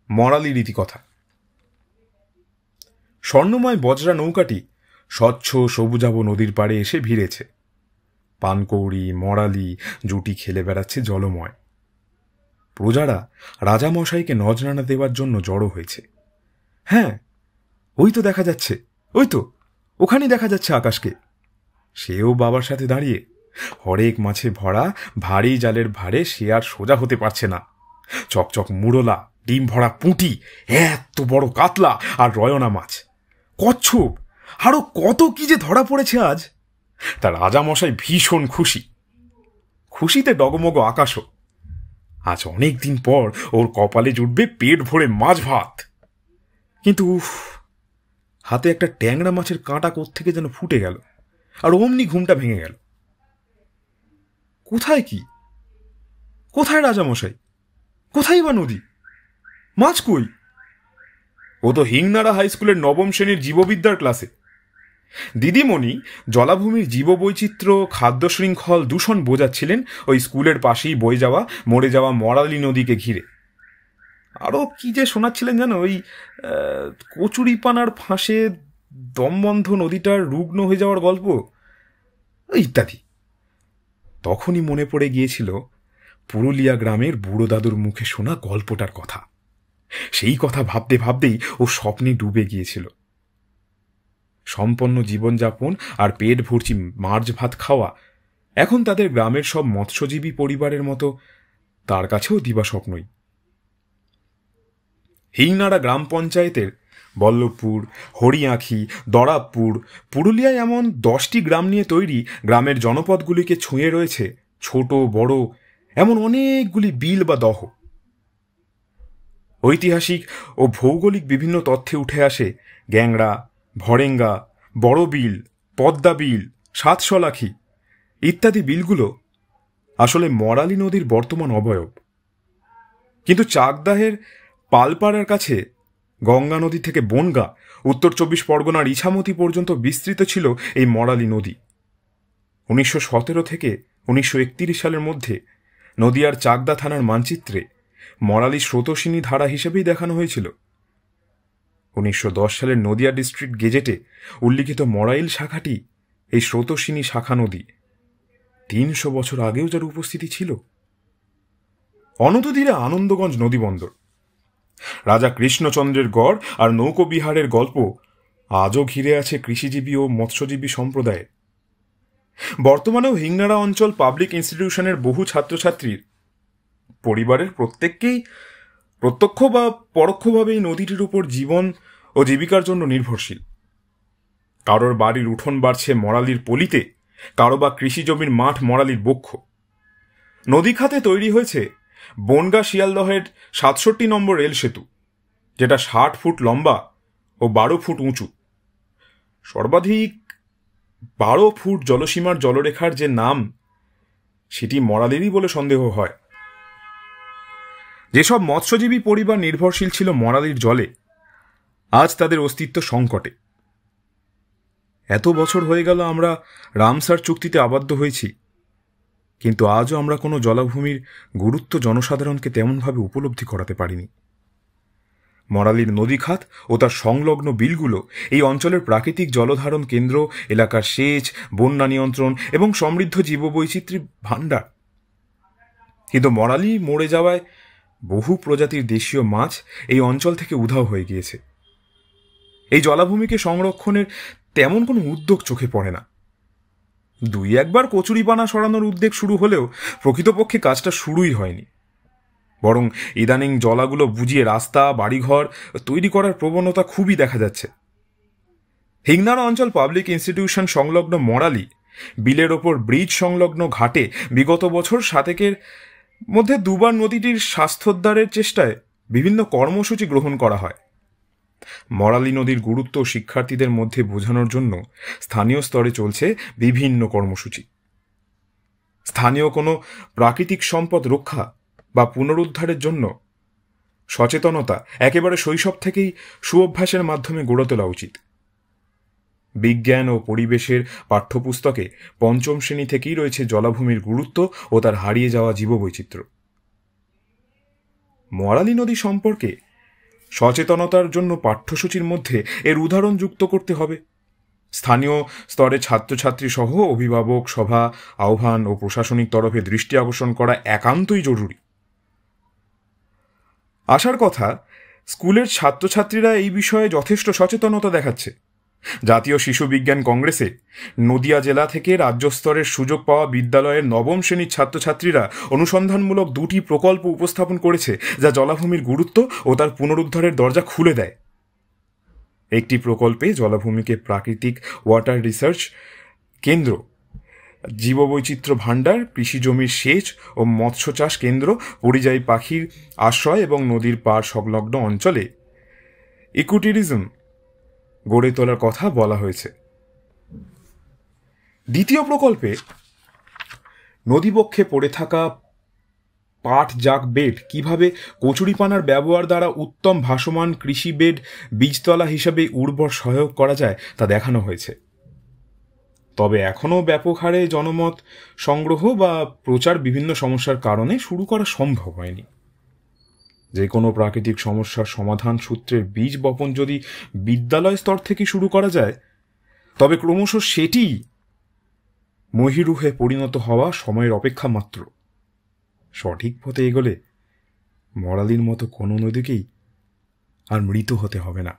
Morally রীতিকথা। স্বর্ণময় বজরা নৌকাটি স্বচ্ছ সবুজাভ নদীর পাড়ে এসে ভিড়েছে। পানকৌড়ি মরালি জুটি খেলে বেড়াচ্ছে জলময়। প্রজারা রাজামশাইকে নজরানা দেবার জন্য জড়ো হয়েছে। হ্যাঁ, ওই তো দেখা যাচ্ছে, ওই তো ওখানেই দেখা যাচ্ছে আকাশকে। সেও বাবার সাথে দাঁড়িয়ে হরেক মাছে ভরা ভারী জালের ভারে সে আর সোজা হতে পারছে না। চকচক মুড়লা, ডিম ভরা পুঁটি, এত বড় কাতলা আর রয়না মাছ, কচ্ছপ, আরো কত কি যে ধরা পড়েছে আজ। তার রাজামশাই ভীষণ খুশি। খুশিতে ডগমগ আকাশও। আজ অনেক দিন পর ওর কপালে জুটবে পেট ভরে মাছ ভাত। কিন্তু হাতে একটা ট্যাংরা মাছের কাঁটা কোত্থেকে যেন ফুটে গেল, আর অমনি ঘুমটা ভেঙে গেল। কোথায় কি, কোথায় রাজামশাই, কোথায় বা নদী, মাছ কই? ও তো হিংনাড়া হাই স্কুলের নবম শ্রেণীর জীববিদ্যার ক্লাসে। দিদিমণি জলাভূমির জীববৈচিত্র্য, খাদ্য শৃঙ্খল দূষণ বোঝাচ্ছিলেন ওই স্কুলের পাশেই বয়ে যাওয়া মরে যাওয়া মরালি নদীকে ঘিরে। আরও কি যে শোনাচ্ছিলেন যেন, ওই কচুরিপানার ফাঁসে দমবন্ধ নদীটার রুগ্ন হয়ে যাওয়ার গল্প ইত্যাদি। তখনই মনে পড়ে গিয়েছিল পুরুলিয়া গ্রামের বুড়ো দাদুর মুখে শোনা গল্পটার কথা। সেই কথা ভাবতে ভাবতেই ও স্বপ্নে ডুবে গিয়েছিল। সম্পন্ন জীবনযাপন আর পেট ভর্তি মাছ ভাত খাওয়া এখন তাদের গ্রামের সব মৎস্যজীবী পরিবারের মতো তার কাছেও দিবা স্বপ্নই। হিংনাড়া গ্রাম পঞ্চায়েতের বল্লভপুর, হরিআঁখি, দরাবপুর, পুরুলিয়ায় এমন 10টি গ্রাম নিয়ে তৈরি গ্রামের জনপদগুলিকে ছুঁয়ে রয়েছে ছোট বড় এমন অনেকগুলি বিল বা দহ। ঐতিহাসিক ও ভৌগোলিক বিভিন্ন তথ্যে উঠে আসে গ্যাংড়া, ভরেঙ্গা, বড় বিল, পদ্মা বিল, সাতশলাখি ইত্যাদি বিলগুলো আসলে মরালি নদীর বর্তমান অবয়ব। কিন্তু চাকদাহের পালপাড়ার কাছে গঙ্গা নদী থেকে বনগা, উত্তর 24 পরগনার ইছামতি পর্যন্ত বিস্তৃত ছিল এই মরালি নদী। 1917 থেকে 1931 সালের মধ্যে নদিয়ার চাকদা থানার মানচিত্রে মরালি স্রোতস্বিনী ধারা হিসেবেই দেখানো হয়েছিল। 1910 সালের নদিয়া ডিস্ট্রিক্ট গেজেটে উল্লিখিত মরাইল শাখাটি এই স্রোতস্বিনী শাখা নদী। 300 বছর আগেও যার উপস্থিতি ছিল। অনতদূরে আনন্দগঞ্জ নদীবন্দর, রাজা কৃষ্ণচন্দ্রের গড় আর নৌকোবিহারের গল্প আজও ঘিরে আছে কৃষিজীবী ও মৎস্যজীবী সম্প্রদায়ে। বর্তমানেও হিংনাড়া অঞ্চল পাবলিক ইনস্টিটিউশনের বহু ছাত্রছাত্রীর পরিবারের প্রত্যেককেই প্রত্যক্ষ বা পরোক্ষভাবে এই নদীটির উপর জীবন ও জীবিকার জন্য নির্ভরশীল। কারোর বাড়ির উঠোন বাড়ছে মরালির পলিতে, কারো বা কৃষিজমির মাঠ মরালির বক্ষ। নদী খাতে তৈরি হয়েছে বনগা শিয়ালদহের 67 নম্বর রেল সেতু, যেটা 60 ফুট লম্বা ও 12 ফুট উঁচু। সর্বাধিক 12 ফুট জলসীমার জলরেখার যে নাম, সেটি মরালেরই বলে সন্দেহ হয়। যেসব মৎস্যজীবী পরিবার নির্ভরশীল ছিল মরালির জলে, আজ তাদের অস্তিত্ব সংকটে। এত বছর হয়ে গেল আমরা রামসার চুক্তিতে আবদ্ধ হয়েছি, কিন্তু আজও আমরা কোনো জলাভূমির গুরুত্ব জনসাধারণকে তেমনভাবে উপলব্ধি করাতে পারিনি। মরালির নদীখাত ও তার সংলগ্ন বিলগুলো এই অঞ্চলের প্রাকৃতিক জলধারণ কেন্দ্র, এলাকার সেচ, বন্যা নিয়ন্ত্রণ এবং সমৃদ্ধ জীববৈচিত্র্যের ভাণ্ডার। কিন্তু মরালি মরে যাওয়ায় বহু প্রজাতির দেশীয় মাছ এই অঞ্চল থেকে উধাও হয়ে গিয়েছে। এই জলাভূমিকে সংরক্ষণের তেমন কোনো উদ্যোগ চোখে পড়ে না। 2-1বার কচুরিপানা সরানোর উদ্যোগ শুরু হলেও প্রকৃতপক্ষে কাজটা শুরুই হয়নি। বরং ইদানিং জলাগুলো বুঝিয়ে রাস্তা, বাড়িঘর তৈরি করার প্রবণতা খুবই দেখা যাচ্ছে। হিংনাড়া অঞ্চল পাবলিক ইনস্টিটিউশন সংলগ্ন মরালি বিলের ওপর ব্রিজ সংলগ্ন ঘাটে বিগত বছর 7 মধ্যে 2বার নদীটির স্বাস্থ্যোদ্ধারের চেষ্টায় বিভিন্ন কর্মসূচি গ্রহণ করা হয়। মরালি নদীর গুরুত্ব শিক্ষার্থীদের মধ্যে বোঝানোর জন্য স্থানীয় স্তরে চলছে বিভিন্ন কর্মসূচি। স্থানীয় কোনো প্রাকৃতিক সম্পদ রক্ষা বা পুনরুদ্ধারের জন্য সচেতনতা একেবারে শৈশব থেকেই সুঅভ্যাসের মাধ্যমে গড়ে তোলা উচিত। বিজ্ঞান ও পরিবেশের পাঠ্যপুস্তকে 5ম শ্রেণী থেকেই রয়েছে জলাভূমির গুরুত্ব ও তার হারিয়ে যাওয়া জীববৈচিত্র্য। মরালি নদী সম্পর্কে সচেতনতার জন্য পাঠ্যসূচির মধ্যে এর উদাহরণ যুক্ত করতে হবে। স্থানীয় স্তরে ছাত্রছাত্রী সহ অভিভাবক সভা আহ্বান ও প্রশাসনিক তরফে দৃষ্টি আকর্ষণ করা একান্তই জরুরি। আসার কথা, স্কুলের ছাত্রছাত্রীরা এই বিষয়ে যথেষ্ট সচেতনতা দেখাচ্ছে। জাতীয় শিশু বিজ্ঞান কংগ্রেসে নদিয়া জেলা থেকে রাজ্য স্তরের সুযোগ পাওয়া বিদ্যালয়ের নবম শ্রেণীর ছাত্রছাত্রীরা অনুসন্ধানমূলক 2টি প্রকল্প উপস্থাপন করেছে, যা জলাভূমির গুরুত্ব ও তার পুনরুদ্ধারের দরজা খুলে দেয়। একটি প্রকল্পে জলাভূমিকে প্রাকৃতিক ওয়াটার রিসার্চ কেন্দ্র, জীববৈচিত্র্য ভাণ্ডার, কৃষি জমির সেচ ও মৎস্য চাষ কেন্দ্র, পরিযায়ী পাখির আশ্রয় এবং নদীর পাড় সংলগ্ন অঞ্চলে ইকোট্যুরিজম গড়ে তোলার কথা বলা হয়েছে। দ্বিতীয় প্রকল্পে নদীবক্ষে পড়ে থাকা পাট জাগ বেড কিভাবে কচুরিপানার ব্যবহার দ্বারা উত্তম ভাসমান কৃষি বেড বীজতলা হিসাবে উর্বর সহায়ক করা যায় তা দেখানো হয়েছে। তবে এখনও ব্যাপক হারে জনমত সংগ্রহ বা প্রচার বিভিন্ন সমস্যার কারণে শুরু করা সম্ভব হয়নি। যে কোনো প্রাকৃতিক সমস্যার সমাধান সূত্রের বীজ বপন যদি বিদ্যালয় স্তর থেকে শুরু করা যায়, তবে ক্রমশ সেটি মহীরুহে পরিণত হওয়া সময়ের অপেক্ষা মাত্র। সঠিক পথে এগোলে মরালির মতো কোনো নদীকেই আর মৃত হতে হবে না।